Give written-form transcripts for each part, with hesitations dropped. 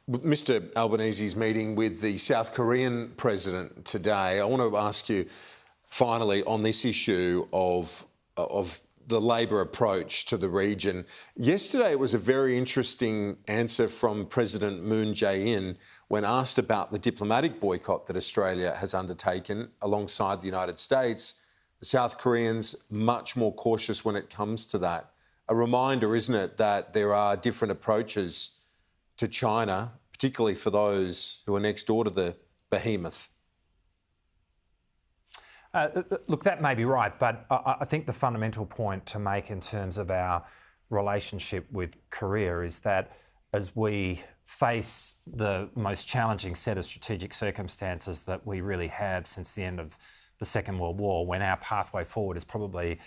Mr. Albanese's meeting with the South Korean president today. I want to ask you finally on this issue of the Labor approach to the region. Yesterday it was a very interesting answer from President Moon Jae-in when asked about the diplomatic boycott that Australia has undertaken alongside the United States. The South Koreans much more cautious when it comes to that. A reminder, isn't it, that there are different approaches to China, particularly for those who are next door to the behemoth? Look, that may be right, but I think the fundamental point to make in terms of our relationship with Korea is that as we face the most challenging set of strategic circumstances that we really have since the end of the Second World War, when our pathway forward is probably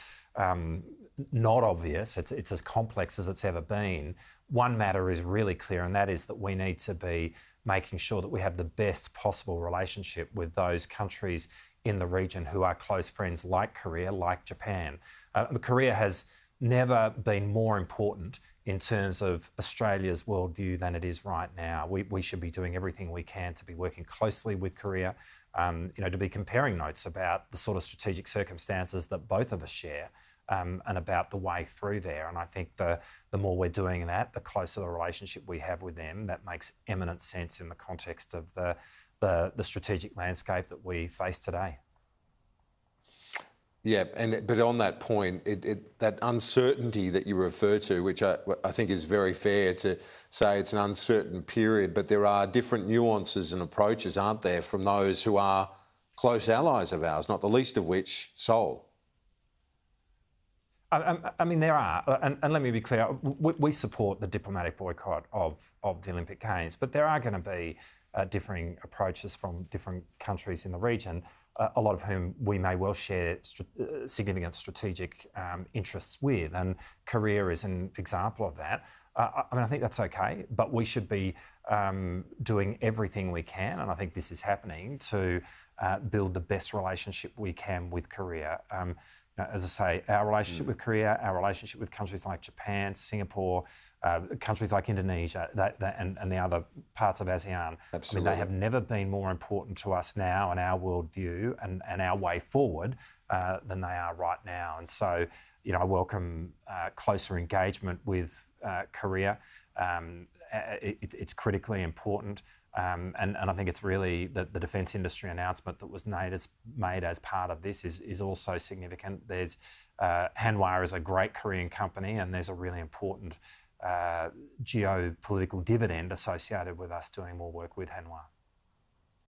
not obvious, it's as complex as it's ever been, one matter is really clear, and that is that we need to be making sure that we have the best possible relationship with those countries in the region who are close friends, like Korea, like Japan. Korea has never been more important in terms of Australia's worldview than it is right now. We should be doing everything we can to be working closely with Korea, to be comparing notes about the sort of strategic circumstances that both of us share, and about the way through there. And I think the more we're doing that, the closer the relationship we have with them. That makes eminent sense in the context of the strategic landscape that we face today. Yeah, but on that point, that uncertainty that you refer to, which I think is very fair to say it's an uncertain period, but there are different nuances and approaches, aren't there, from those who are close allies of ours, not the least of which Seoul. I mean, there are, and let me be clear, we support the diplomatic boycott of the Olympic Games, but there are going to be differing approaches from different countries in the region, a lot of whom we may well share significant strategic interests with, and Korea is an example of that. I think that's okay, but we should be doing everything we can, and I think this is happening, to build the best relationship we can with Korea. As I say, our relationship with Korea, our relationship with countries like Japan, Singapore, countries like Indonesia, and the other parts of ASEAN. Absolutely. I mean, they have never been more important to us now and our worldview and our way forward than they are right now. And so, I welcome closer engagement with Korea. It's critically important. And I think it's really the defence industry announcement that was made as part of this is also significant. There's Hanwha is a great Korean company, and there's a really important geopolitical dividend associated with us doing more work with Hanwha.